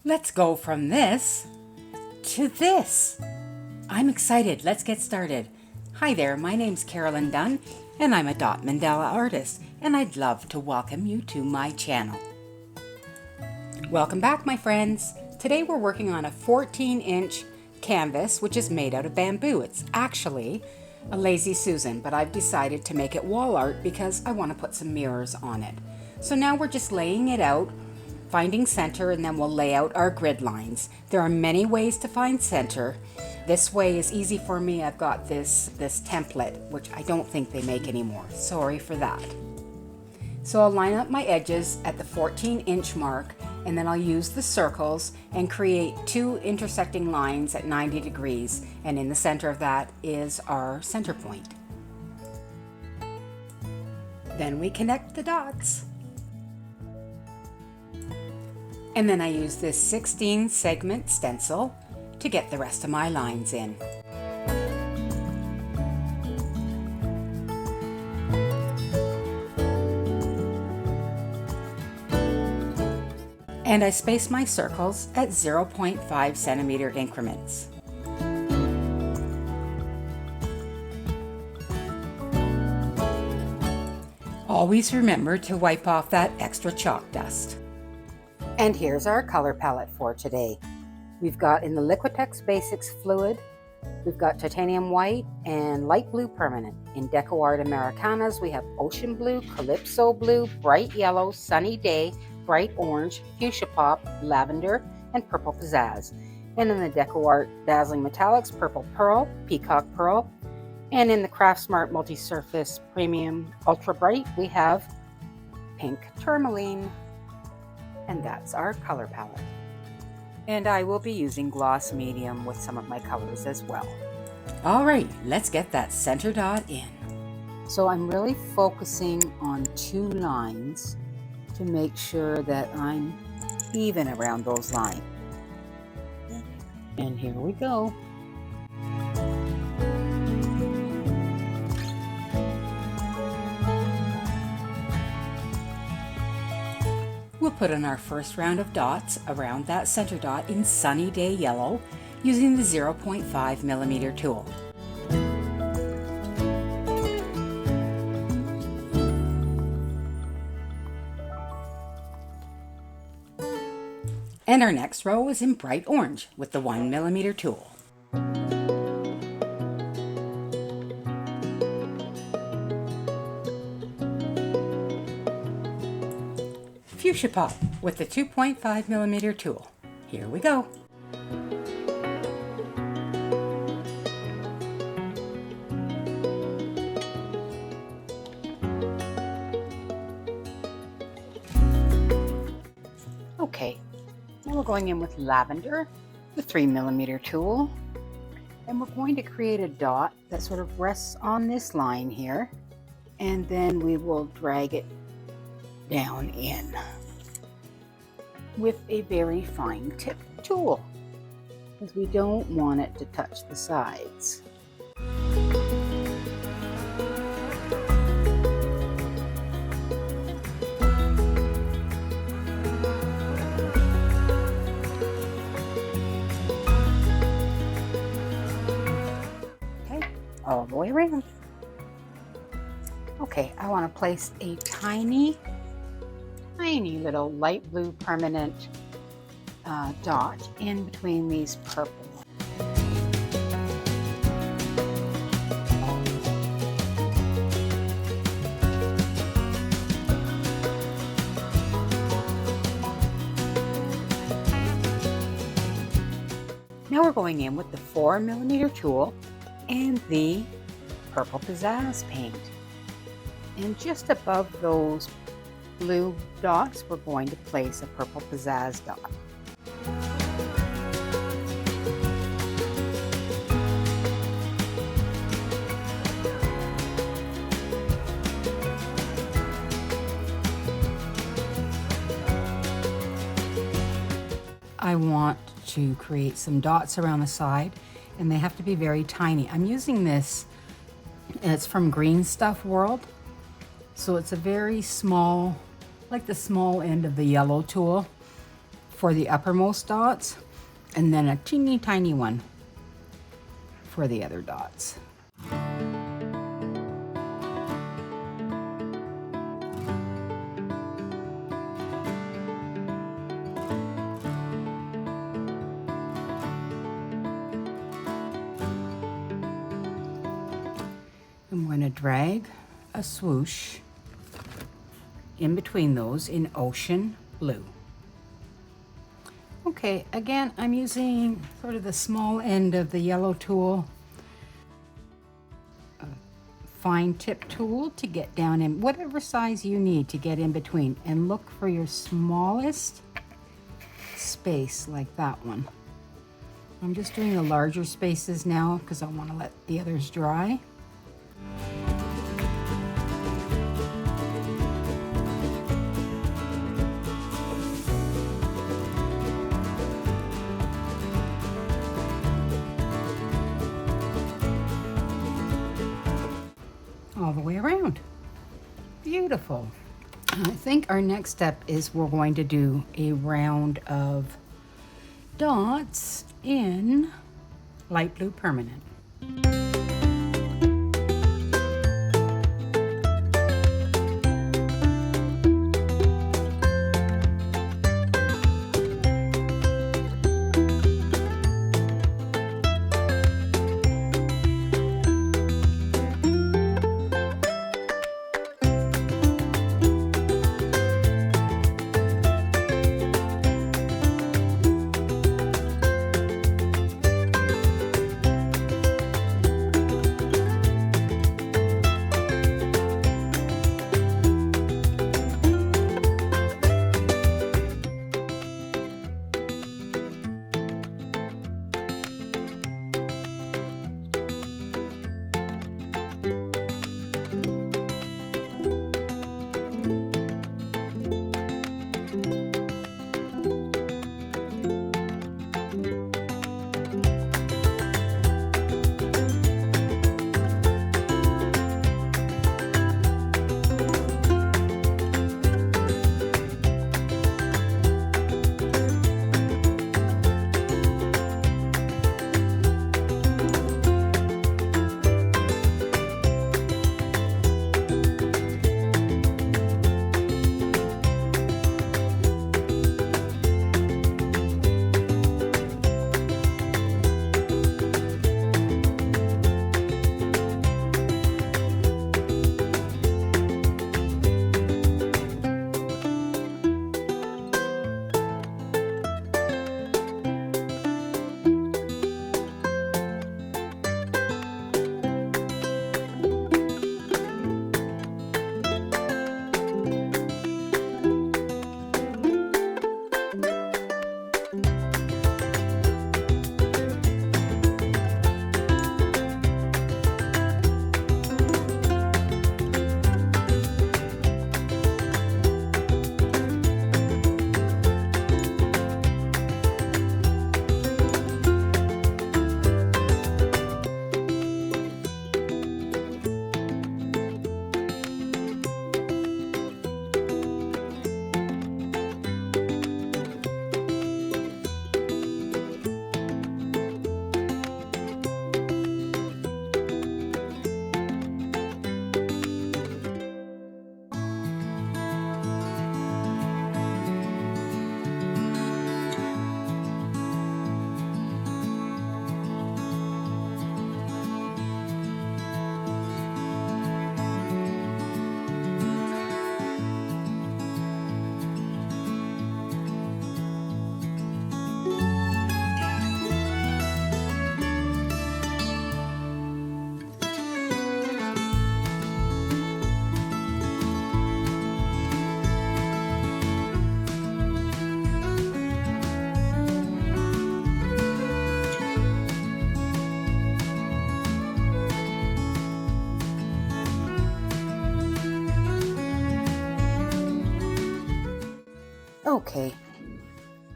Let's go from this to this. I'm excited. Let's get started. Hi there, my name's Carolyn Dunn, and I'm a dot mandala artist, and I'd love to welcome you to my channel. Welcome back, my friends. Today we're working on a 14-inch canvas, which is made out of bamboo. It's actually a Lazy Susan, but I've decided to make it wall art because I want to put some mirrors on it. So now we're just laying it out, finding center, and then we'll lay out our grid lines. There are many ways to find center. This way is easy for me. I've got this template, which I don't think they make anymore. Sorry for that. So I'll line up my edges at the 14-inch mark, and then I'll use the circles and create two intersecting lines at 90 degrees. And in the center of that is our center point. Then we connect the dots. And then I use this 16 segment stencil to get the rest of my lines in. And I space my circles at 0.5 centimeter increments. Always remember to wipe off that extra chalk dust. And here's our color palette for today. We've got in the Liquitex Basics Fluid, we've got titanium white and light blue permanent. In DecoArt Americanas, we have ocean blue, Calypso blue, bright yellow, sunny day, bright orange, Fuchsia Pop, lavender, and purple Pizzazz. And in the DecoArt Dazzling Metallics, purple pearl, Peacock Pearl. And in the CraftSmart Multi-Surface Premium Ultra Bright, we have pink Tourmaline. And that's our color palette. And I will be using gloss medium with some of my colors as well. All right, let's get that center dot in. So I'm really focusing on two lines to make sure that I'm even around those lines. And here we go. We'll put in our first round of dots around that center dot in Sunny Day Yellow using the 0.5 millimeter tool. And our next row is in Bright Orange with the 1 millimeter tool. Fuchsia Pop with the 2.5 millimeter tool. Here we go. Okay, now we're going in with Lavender, the 3 millimeter tool, and we're going to create a dot that sort of rests on this line here, and then we will drag it down in with a very fine tip tool, because we don't want it to touch the sides. Okay, all the way around. Okay, I want to place a tiny little light blue permanent dot in between these purple. Now we're going in with the 4 millimeter tool and the purple Pizzazz paint. And just above those blue dots, we're going to place a purple Pizzazz dot. I want to create some dots around the side, and they have to be very tiny. I'm using this, it's from Green Stuff World. So it's a very small, like the small end of the yellow tool for the uppermost dots, and then a teeny tiny one for the other dots. I'm going to drag a swoosh in between those in ocean blue. Okay, again, I'm using sort of the small end of the yellow tool, a fine tip tool to get down in whatever size you need to get in between, and look for your smallest space like that one. I'm just doing the larger spaces now because I want to let the others dry. All the way around. Beautiful. I think our next step is we're going to do a round of dots in light blue permanent. Okay,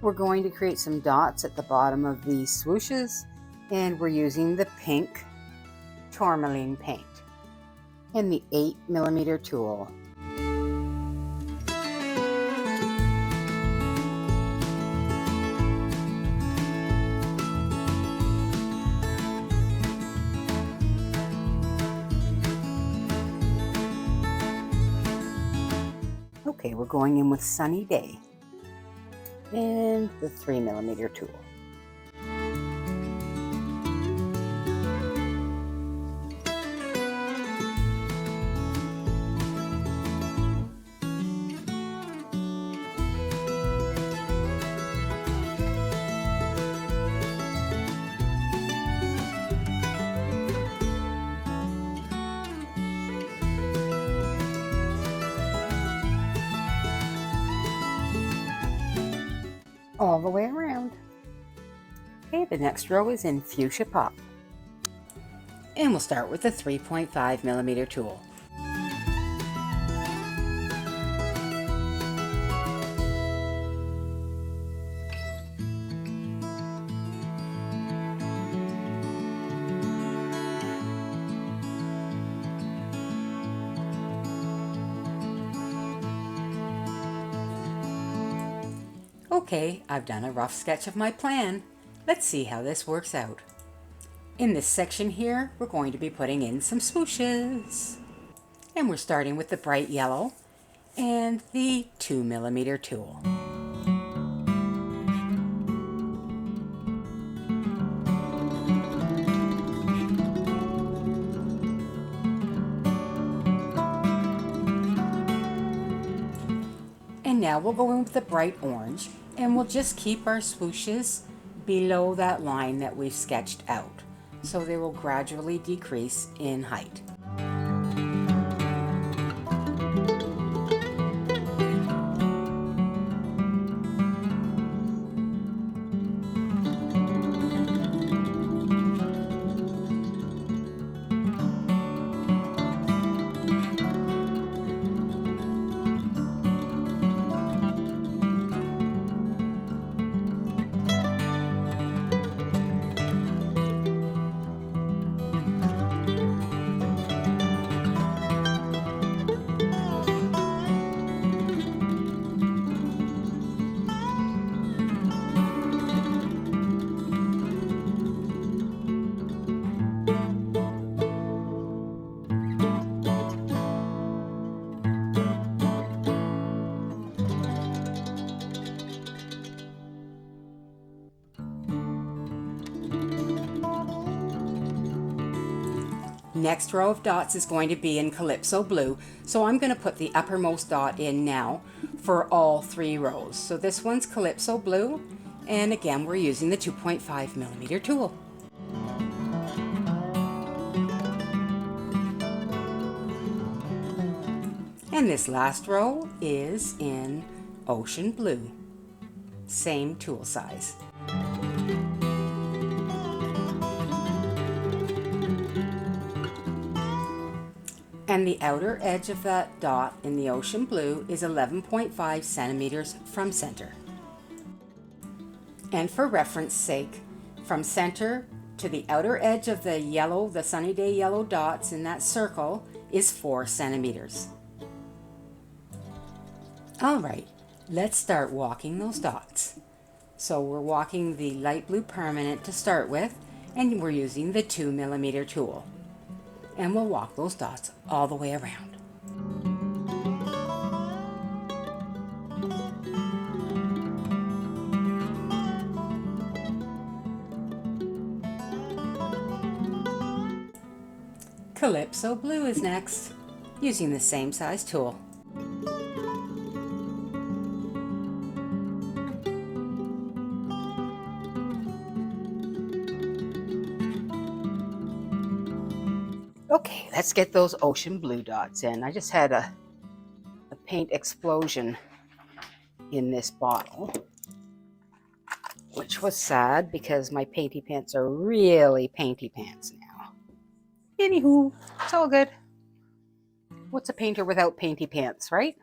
we're going to create some dots at the bottom of these swooshes, and we're using the pink Tourmaline paint and the 8mm tool. Okay, we're going in with Sunny Day and the 3mm tool. All the way around. Okay, the next row is in Fuchsia Pop. And we'll start with the 3.5mm tool. Okay, I've done a rough sketch of my plan. Let's see how this works out. In this section here, we're going to be putting in some swooshes. And we're starting with the bright yellow and the 2mm tool. And now we'll go in with the bright orange, and we'll just keep our swooshes below that line that we've sketched out, so they will gradually decrease in height. Next row of dots is going to be in Calypso Blue, so I'm going to put the uppermost dot in now for all 3 rows. So this one's Calypso Blue, and again we're using the 2.5mm tool. And this last row is in Ocean Blue, same tool size. And the outer edge of that dot in the Ocean Blue is 11.5 centimeters from center. And for reference sake, from center to the outer edge of the yellow, the Sunny Day yellow dots in that circle is 4 centimeters. All right, let's start walking those dots. So we're walking the light blue permanent to start with, and we're using the 2mm tool. And we'll walk those dots all the way around. Calypso Blue is next, using the same size tool. Okay, let's get those Ocean Blue dots in. I just had a paint explosion in this bottle, which was sad because my painty pants are really painty pants now. Anywho, it's all good. What's a painter without painty pants, right?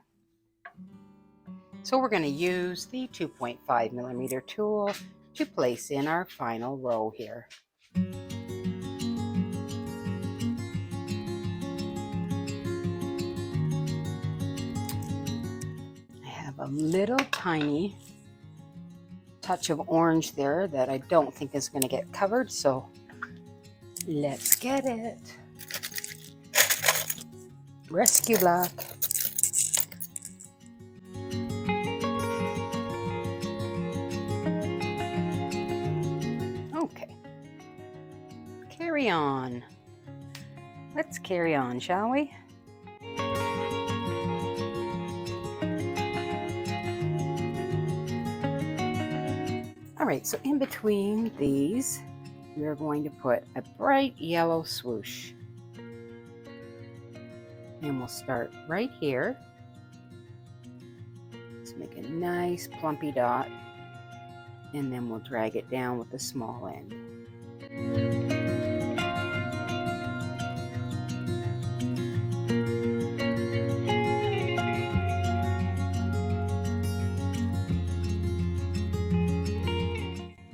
So we're going to use the 2.5mm tool to place in our final row here. A little tiny touch of orange there that I don't think is going to get covered, so let's get it. Rescue Black. carry on. Let's carry on, shall we? All right, so in between these, we are going to put a bright yellow swoosh. And we'll start right here. Let's make a nice plumpy dot, and then we'll drag it down with the small end.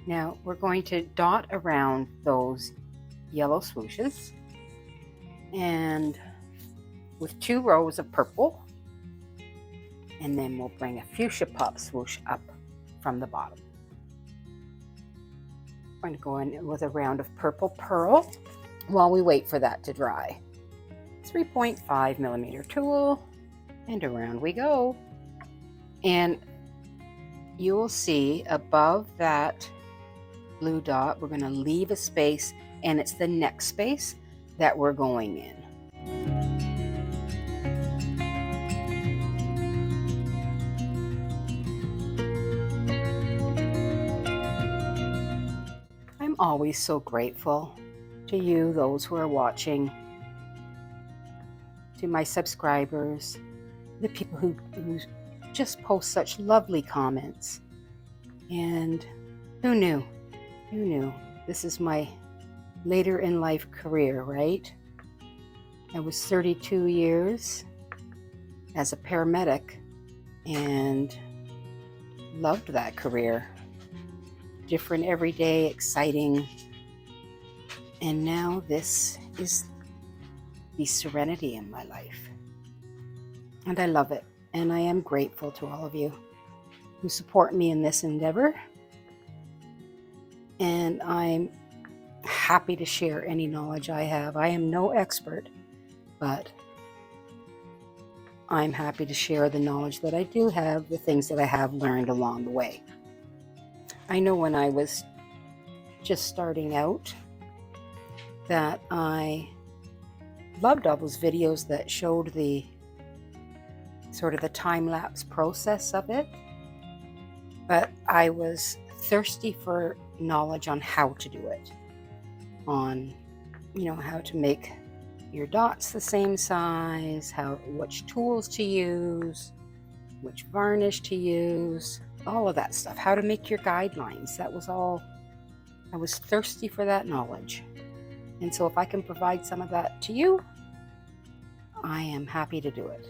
Now we're going to dot around those yellow swooshes, and with 2 rows of purple, and then we'll bring a Fuchsia Pop swoosh up from the bottom. I'm going to go in with a round of purple pearl while we wait for that to dry. 3.5 millimeter tool, and around we go. And you will see above that blue dot, we're going to leave a space, and it's the next space that we're going in. I'm always so grateful to you, those who are watching, to my subscribers, the people who just post such lovely comments. And who knew? Who knew? This is my later in life career, right? I was 32 years as a paramedic and loved that career. Different every day, exciting. And now this is the serenity in my life. And I love it. And I am grateful to all of you who support me in this endeavor. And I'm happy to share any knowledge I have. I am no expert, but I'm happy to share the knowledge that I do have, the things that I have learned along the way. I know when I was just starting out that I loved all those videos that showed the sort of the time-lapse process of it, but I was thirsty for knowledge on how to do it, on how to make your dots the same size, which tools to use, which varnish to use, all of that stuff, how to make your guidelines. That was all. I was thirsty for that knowledge, and so if I can provide some of that to you, I am happy to do it.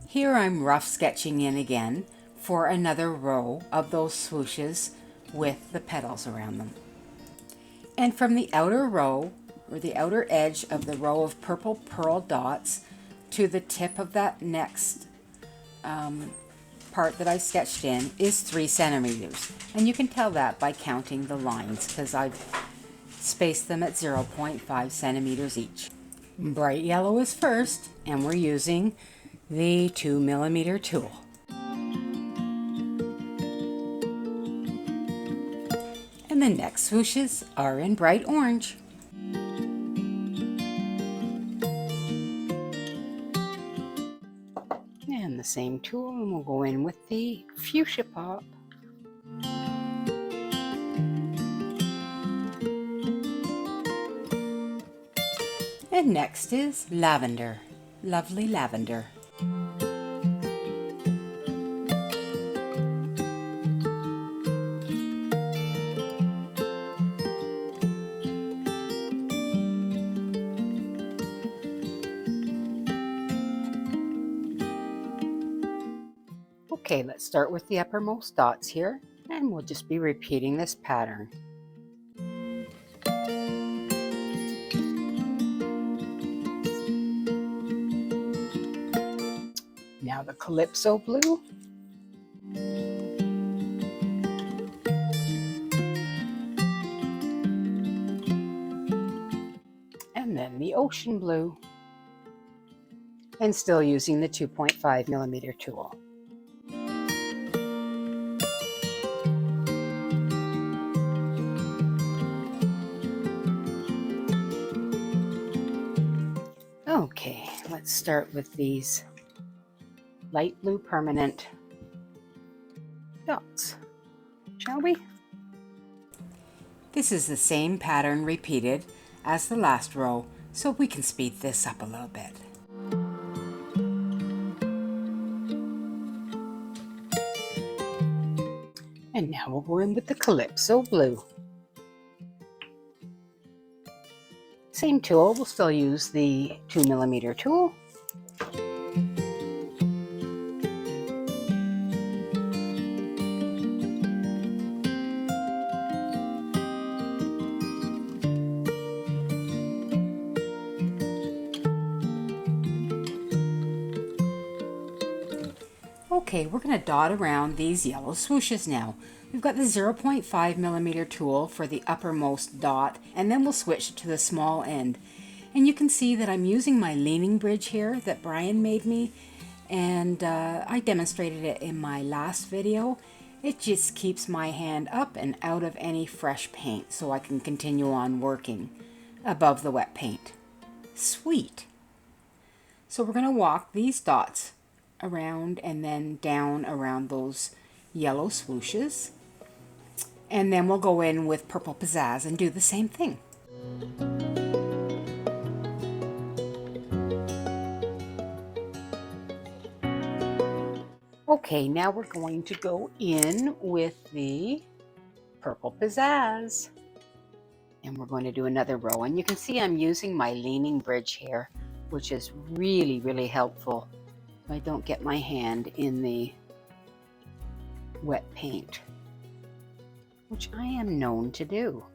Here I'm rough sketching in again for another row of those swooshes with the petals around them. And from the outer row, or the outer edge of the row of purple pearl dots, to the tip of that next part that I sketched in is 3 centimeters. And you can tell that by counting the lines, because I've spaced them at 0.5 centimeters each. Bright yellow is first, and we're using the 2 millimeter tool. And the next swooshes are in bright orange. And the same tool, and we'll go in with the Fuchsia Pop. And next is Lavender. Lovely lavender. Okay, let's start with the uppermost dots here, and we'll just be repeating this pattern. Now the Calypso Blue. And then the Ocean Blue. and still using the 2.5 millimeter tool. Okay, let's start with these light blue permanent dots, shall we? This is the same pattern repeated as the last row, so we can speed this up a little bit. And now we'll go in with the Calypso Blue. Same tool, we'll still use the 2 millimeter tool. Okay, we're going to dot around these yellow swooshes now. We've got the 0.5 millimeter tool for the uppermost dot, and then we'll switch to the small end. And you can see that I'm using my leaning bridge here that Brian made me, and I demonstrated it in my last video. It just keeps my hand up and out of any fresh paint so I can continue on working above the wet paint. Sweet! So we're going to walk these dots around and then down around those yellow swooshes, and then we'll go in with purple Pizzazz and do the same thing. Okay, now we're going to go in with the purple Pizzazz, and we're going to do another row, and you can see I'm using my leaning bridge here, which is really helpful. I don't get my hand in the wet paint, which I am known to do.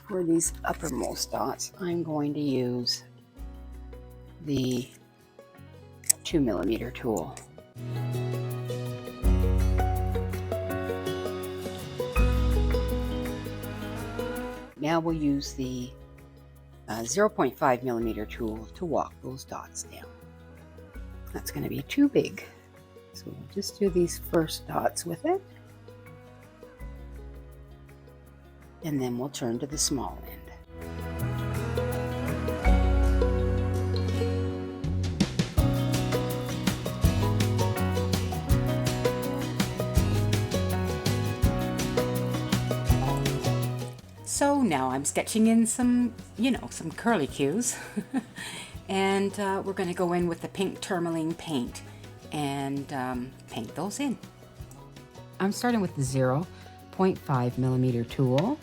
For these uppermost dots, I'm going to use the 2 millimeter tool. Now we'll use the 0.5 millimeter tool to walk those dots down. That's going to be too big, so we'll just do these first dots with it, and then we'll turn to the small end. So now I'm sketching in some, some curlicues. And we're going to go in with the pink Tourmaline paint and paint those in. I'm starting with the 0.5 millimeter tool.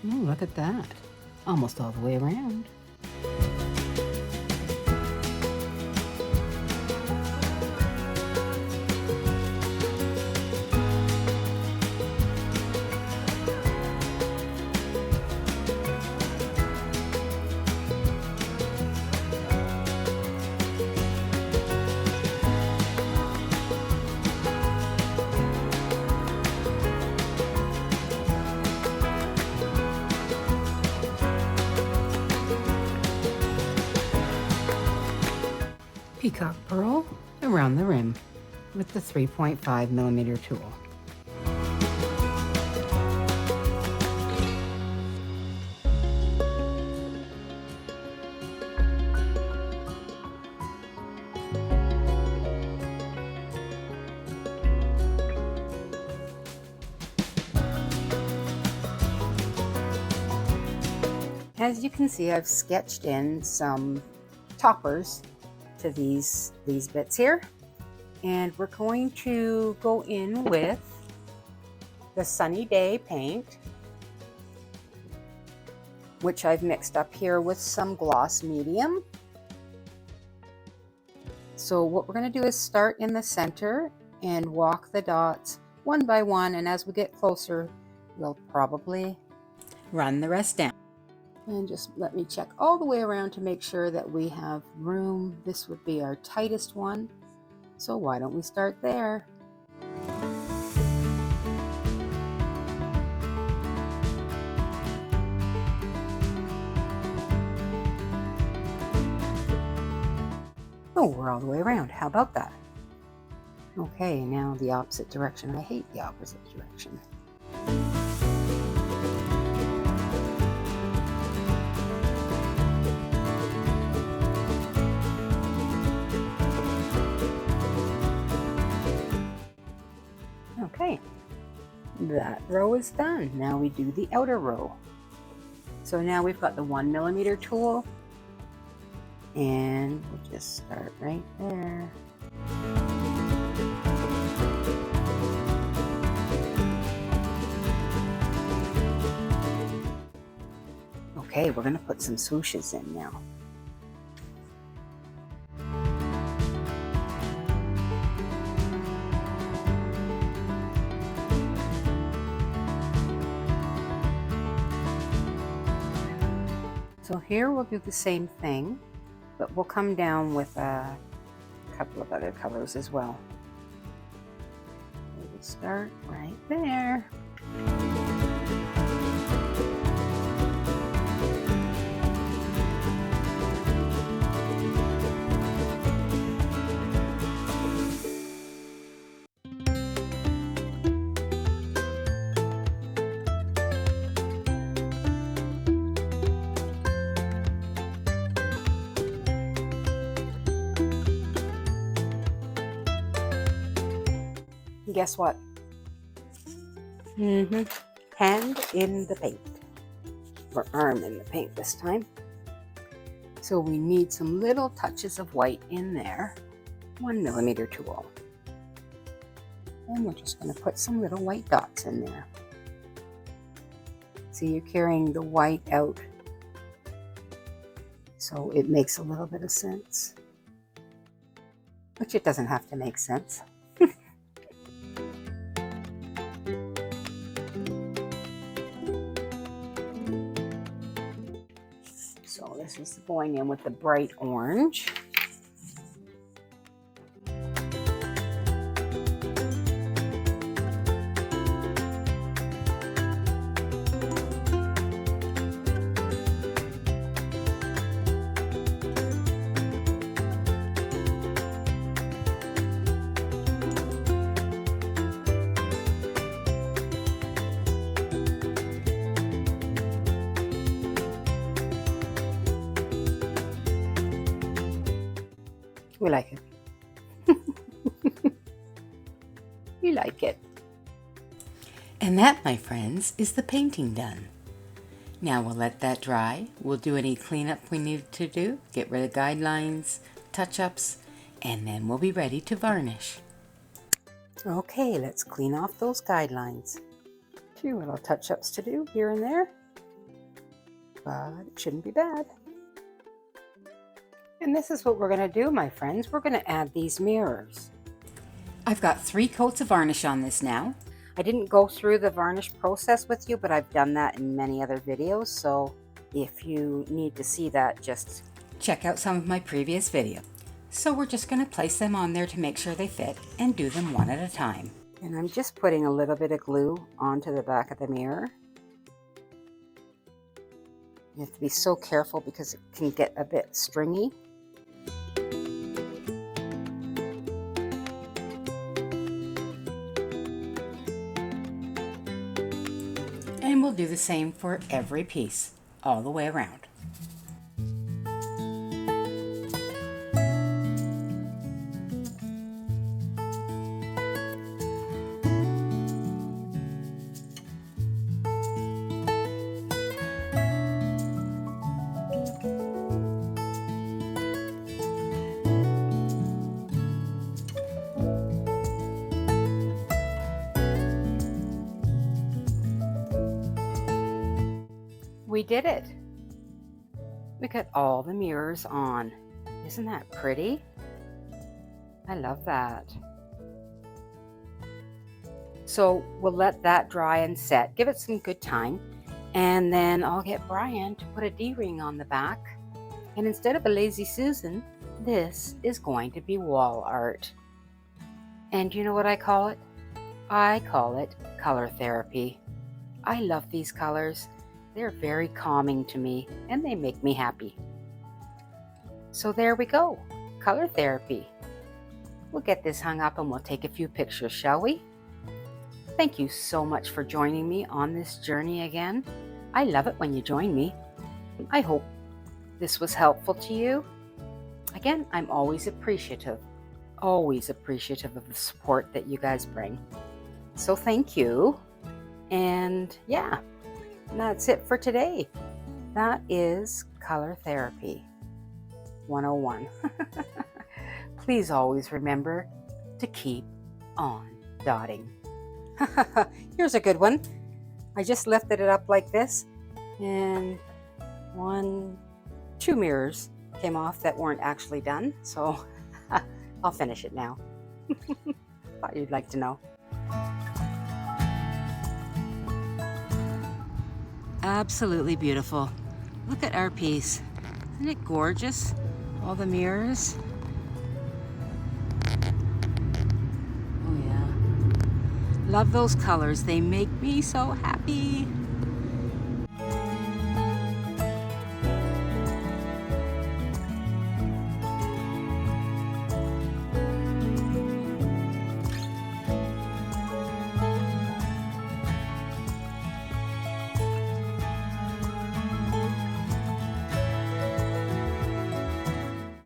Oh, look at that. Almost all the way around. Peacock Pearl around the rim with the 3.5 millimeter tool. As you can see, I've sketched in some toppers to these bits here, and we're going to go in with the Sunny Day paint, which I've mixed up here with some gloss medium. So what we're going to do is start in the center and walk the dots one by one, and as we get closer we'll probably run the rest down. And just let me check all the way around to make sure that we have room. This would be our tightest one, so why don't we start there? Oh, we're all the way around. How about that? Okay, now the opposite direction. I hate the opposite direction. Okay, that row is done. Now we do the outer row. So now we've got the 1mm tool, and we'll just start right there. Okay, we're going to put some swooshes in now. So here we'll do the same thing, but we'll come down with a couple of other colors as well. We'll start right there. Guess what? Hand in the paint, or arm in the paint this time. So we need some little touches of white in there. 1mm tool. And we're just going to put some little white dots in there. See, you're carrying the white out, so it makes a little bit of sense. Which it doesn't have to make sense. So this is going in with the bright orange. We like it. We like it. And that, my friends, is the painting done. Now we'll let that dry. We'll do any cleanup we need to do, get rid of guidelines, touch-ups, and then we'll be ready to varnish. Okay, let's clean off those guidelines. A few little touch-ups to do here and there, but it shouldn't be bad. And this is what we're going to do, my friends. We're going to add these mirrors. I've got 3 coats of varnish on this now. I didn't go through the varnish process with you, but I've done that in many other videos. So if you need to see that, just check out some of my previous videos. So we're just going to place them on there to make sure they fit and do them one at a time. And I'm just putting a little bit of glue onto the back of the mirror. You have to be so careful because it can get a bit stringy. And we'll do the same for every piece, all the way around. We did it! We got all the mirrors on. Isn't that pretty? I love that. So we'll let that dry and set. Give it some good time. And then I'll get Brian to put a D-ring on the back. And instead of a Lazy Susan, this is going to be wall art. And you know what I call it? I call it color therapy. I love these colors. They're very calming to me and they make me happy. So there we go. color therapy. We'll get this hung up and we'll take a few pictures, shall we? Thank you so much for joining me on this journey again. I love it when you join me. I hope this was helpful to you. Again, I'm always appreciative of the support that you guys bring. So thank you. And yeah, that's it for today. That is Color Therapy 101. Please always remember to keep on dotting. Here's a good one. I just lifted it up like this, and 2 mirrors came off that weren't actually done, so I'll finish it now. Thought you'd like to know. Absolutely beautiful. Look at our piece. Isn't it gorgeous? All the mirrors. Oh yeah. Love those colors. They make me so happy.